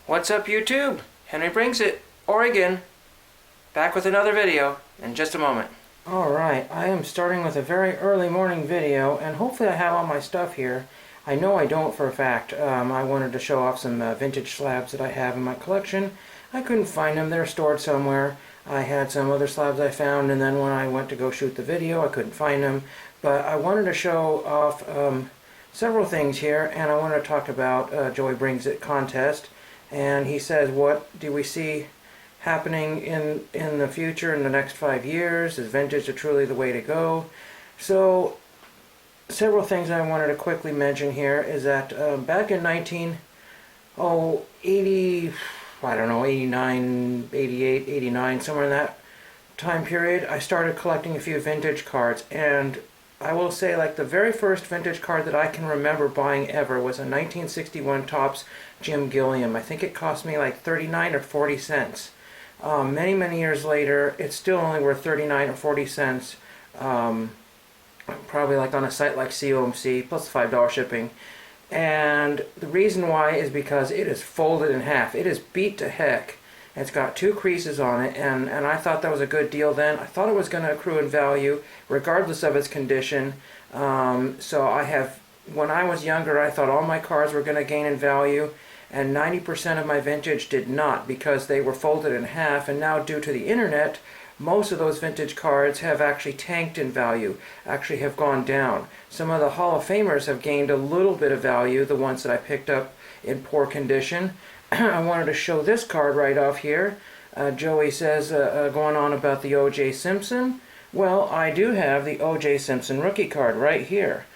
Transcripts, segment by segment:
What's up, YouTube? Henry Brings It, Oregon. Back with another video in just a moment. Alright, I am starting with a very early morning video, and hopefully I have all my stuff here. I know I don't for a fact. I wanted to show off some vintage slabs that I have in my collection. I couldn't find them. They're stored somewhere. I had some other slabs I found, and then when I went to go shoot the video, I couldn't find them. But I wanted to show off several things here, and I wanted to talk about Joey Brings It contest. And he says, what do we see happening in the future in the next 5 years? Is vintage truly the way to go? So several things I wanted to quickly mention here is that back in 80, I don't know, 89, 88, 89, somewhere in that time period, I started collecting a few vintage cards. And I will say, like, the very first vintage card that I can remember buying ever was a 1961 Topps Jim Gilliam. I think it cost me like 39 or 40 cents. Many years later, it's still only worth 39 or 40 cents. Probably like on a site like COMC, plus $5 shipping. And the reason why is because it is folded in half. It is beat to heck. It's got 2 creases on it, and I thought that was a good deal then. I thought it was going to accrue in value, regardless of its condition. So when I was younger, I thought all my cards were going to gain in value, and 90% of my vintage did not, because they were folded in half, and now due to the internet, most of those vintage cards have actually tanked in value, actually have gone down. Some of the Hall of Famers have gained a little bit of value, the ones that I picked up in poor condition. I wanted to show this card right off here. Joey says, going on about the O.J. Simpson. Well, I do have the O.J. Simpson rookie card right here.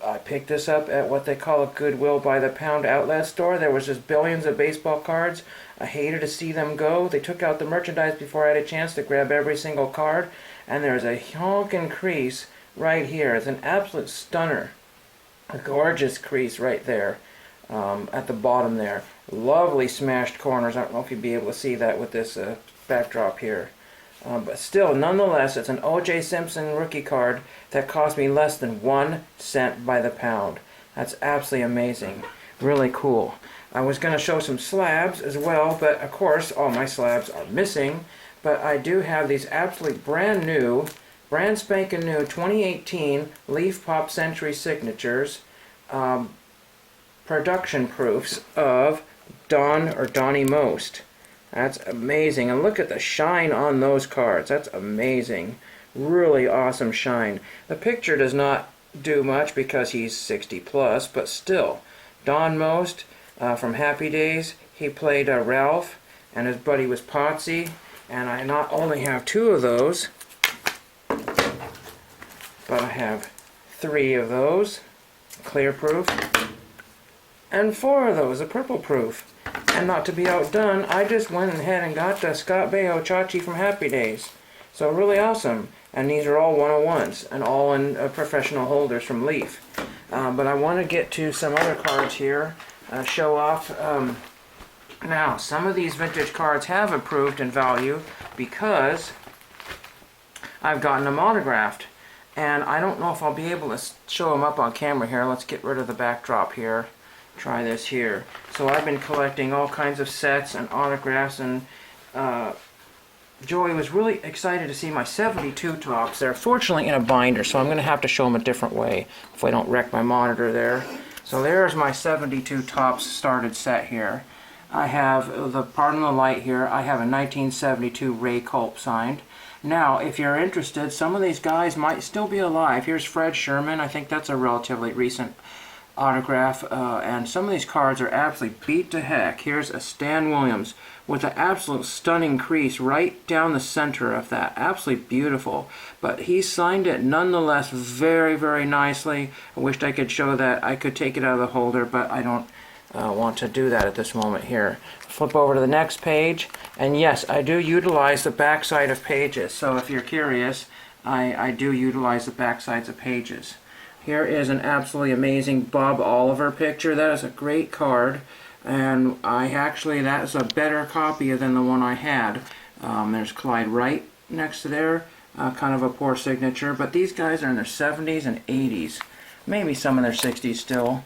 I picked this up at what they call a Goodwill by the Pound outlet store. There was just billions of baseball cards. I hated to see them go. They took out the merchandise before I had a chance to grab every single card. And there's a honkin' crease right here. It's an absolute stunner. A gorgeous crease right there. At the bottom there. Lovely smashed corners. I don't know if you'd be able to see that with this backdrop here. But still, nonetheless, it's an O.J. Simpson rookie card that cost me less than 1 cent by the pound. That's absolutely amazing. Really cool. I was going to show some slabs as well, but of course all my slabs are missing. But I do have these absolutely brand spanking new 2018 Leaf Pop Century signatures. Production proofs of Don or Donnie Most. That's amazing. And look at the shine on those cards. That's amazing. Really awesome shine. The picture does not do much because he's 60 plus, but still. Don Most from Happy Days. He played Ralph, and his buddy was Potsy. And I not only have 2 of those, but I have 3 of those, clear proof, and 4 of those, a purple proof. And not to be outdone, I just went ahead and got the Scott Baio Chachi from Happy Days. So really awesome. And these are all 101s, and all in professional holders from Leaf. But I want to get to some other cards here, show off. Now, some of these vintage cards have improved in value because I've gotten them autographed. And I don't know if I'll be able to show them up on camera here. Let's get rid of the backdrop here. Try this here. So I've been collecting all kinds of sets and autographs, and Joey was really excited to see my 72 Topps. They're fortunately in a binder, so I'm going to have to show them a different way if I don't wreck my monitor there. So there's my 72 Topps started set here. I have the Pardon the Light here. I have a 1972 Ray Culp signed. Now, if you're interested, some of these guys might still be alive. Here's Fred Sherman. I think that's a relatively recent autograph, and some of these cards are absolutely beat to heck. Here's a Stan Williams with an absolute stunning crease right down the center of that. Absolutely beautiful. But he signed it nonetheless very nicely. I wished I could show that. I could take it out of the holder, but I don't want to do that at this moment here. Flip over to the next page, and yes, I do utilize the back side of pages. So if you're curious, I do utilize the back sides of pages. Here is an absolutely amazing Bob Oliver picture. That is a great card, and that is a better copy than the one I had. There's Clyde Wright next to there, kind of a poor signature, but these guys are in their 70s and 80s, maybe some in their 60s still.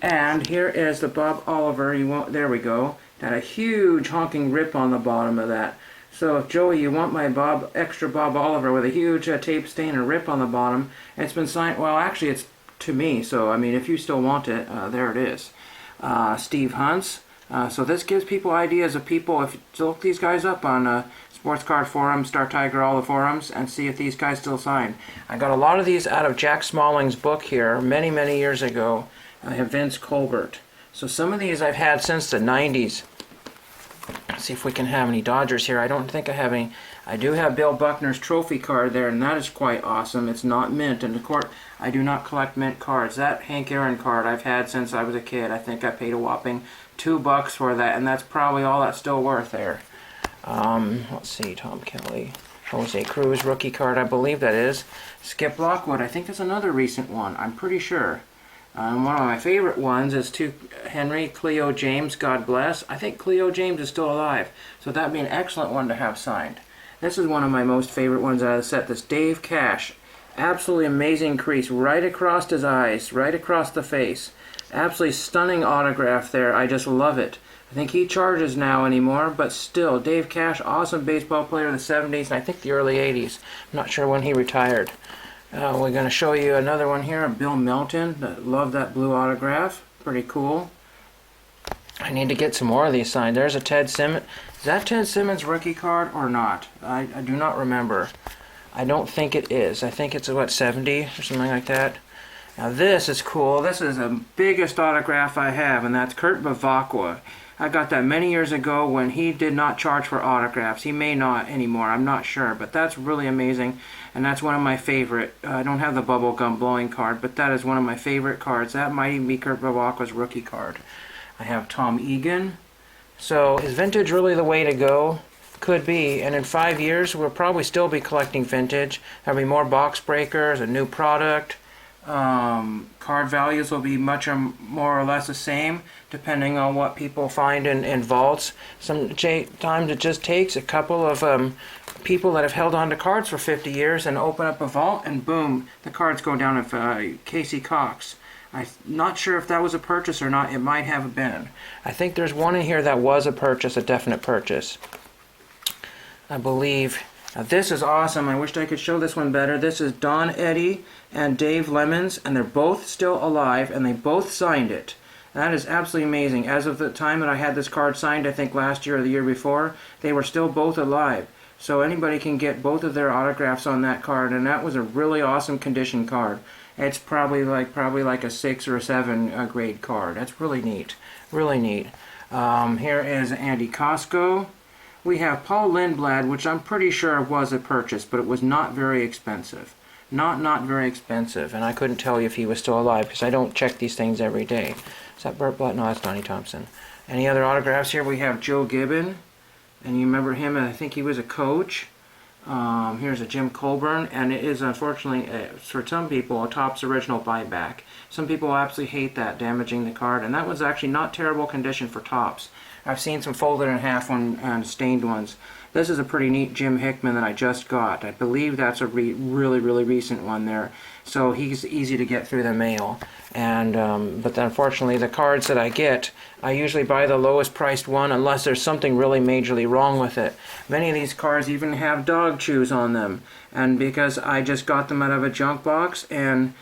And here is the Bob Oliver. There we go. Got a huge honking rip on the bottom of that. So if Joey, you want my extra Bob Oliver with a huge tape stain and rip on the bottom, and it's been signed, well actually it's to me, so I mean if you still want it, there it is. Steve Hunts. So this gives people ideas of people, if you look these guys up on Sports Card Forum, Star Tiger, all the forums, and see if these guys still sign. I got a lot of these out of Jack Smalling's book here many, many years ago. I have Vince Colbert. So some of these I've had since the 90s. Let's see if we can have any Dodgers here. I don't think I have any. I do have Bill Buckner's trophy card there, and that is quite awesome. It's not mint, and of course, I do not collect mint cards. That Hank Aaron card I've had since I was a kid. I think I paid a whopping $2 for that, and that's probably all that's still worth there. Let's see, Tom Kelly. Jose Cruz rookie card, I believe that is. Skip Lockwood, I think that's another recent one. I'm pretty sure. One of my favorite ones is to Henry Cleo James, God bless. I think Cleo James is still alive, so that'd be an excellent one to have signed. This is one of my most favorite ones out of the set. This Dave Cash. Absolutely amazing crease right across his eyes, right across the face. Absolutely stunning autograph there. I just love it. I think he charges now anymore, but still, Dave Cash, awesome baseball player in the 70s and I think the early 80s. I'm not sure when he retired. We're going to show you another one here, Bill Melton. Love that blue autograph. Pretty cool. I need to get some more of these signed. There's a Ted Simmons. Is that Ted Simmons rookie card or not? I do not remember. I don't think it is. I think it's, what, 70 or something like that. Now this is cool. This is the biggest autograph I have, and that's Kurt Bevacqua. I got that many years ago when he did not charge for autographs. He may not anymore, I'm not sure, but that's really amazing, and that's one of my favorite. I don't have the bubblegum blowing card, but that is one of my favorite cards. That might even be Kurt Bevacqua's rookie card. I have Tom Egan. So is vintage really the way to go? Could be, and in 5 years we'll probably still be collecting vintage. There'll be more box breakers, a new product. Card values will be much or more or less the same depending on what people find in vaults. Sometimes it just takes a couple of people that have held on to cards for 50 years and open up a vault and boom, the cards go down of Casey Cox. I'm not sure if that was a purchase or not. It might have been. I think there's one in here that was a purchase, a definite purchase. I believe. Now this is awesome. I wished I could show this one better. This is Don Eddy and Dave Lemons, and they're both still alive, and they both signed it. That is absolutely amazing. As of the time that I had this card signed, I think last year or the year before, they were still both alive. So anybody can get both of their autographs on that card, and that was a really awesome condition card. It's probably like a 6 or a 7 grade card. That's really neat. Really neat. Here is Andy Costco. We have Paul Lindblad, which I'm pretty sure was a purchase, but it was not very expensive. Not very expensive, and I couldn't tell you if he was still alive because I don't check these things every day. Is that Burt Blatt? No, that's Donnie Thompson. Any other autographs here? We have Joe Gibbon, and you remember him, I think he was a coach. Here's a Jim Colburn, and it is unfortunately, for some people, a Topps original buyback. Some people absolutely hate that, damaging the card, and that was actually not terrible condition for Topps. I've seen some folded in half and stained ones. This is a pretty neat Jim Hickman that I just got. I believe that's a really recent one there. So he's easy to get through the mail. And but unfortunately, the cards that I get, I usually buy the lowest priced one unless there's something really majorly wrong with it. Many of these cards even have dog chews on them. And because I just got them out of a junk box and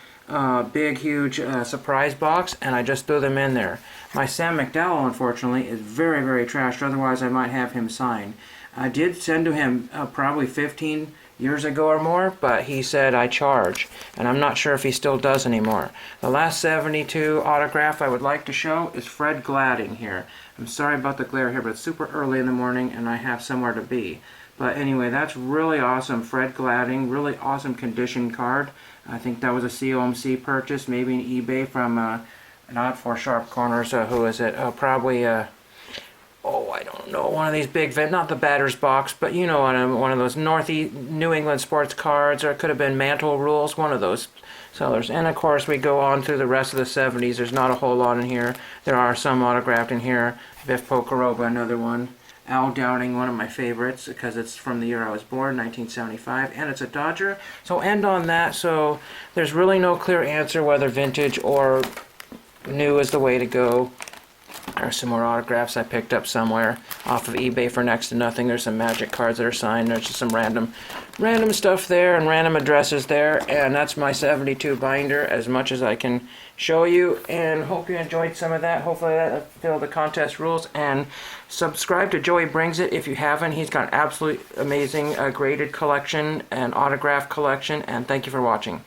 big huge surprise box, and I just threw them in there. My Sam McDowell, unfortunately, is very trashed. Otherwise, I might have him sign. I did send to him probably 15 years ago or more, but he said I charge, and I'm not sure if he still does anymore. The last 72 autograph I would like to show is Fred Gladding here. I'm sorry about the glare here, but it's super early in the morning, and I have somewhere to be. But anyway, that's really awesome. Fred Gladding, really awesome condition card. I think that was a COMC purchase, maybe an eBay from, not for Sharp Corners, who is it? Probably, oh, I don't know, one of these big, not the batter's box, but you know, one of those New England sports cards, or it could have been Mantle Rules, one of those sellers. And of course, we go on through the rest of the 70s. There's not a whole lot in here. There are some autographed in here. Biff Pocoroba, another one. Al Downing, one of my favorites, because it's from the year I was born, 1975, and it's a Dodger. So end on that. So there's really no clear answer whether vintage or new is the way to go. There's some more autographs I picked up somewhere off of eBay for next to nothing. There's some Magic cards that are signed. There's just some random stuff there and random addresses there. And that's my 72 binder, as much as I can show you. And hope you enjoyed some of that. Hopefully that fulfilled the contest rules. And subscribe to Joey Brings It if you haven't. He's got an absolutely amazing graded collection and autograph collection. And thank you for watching.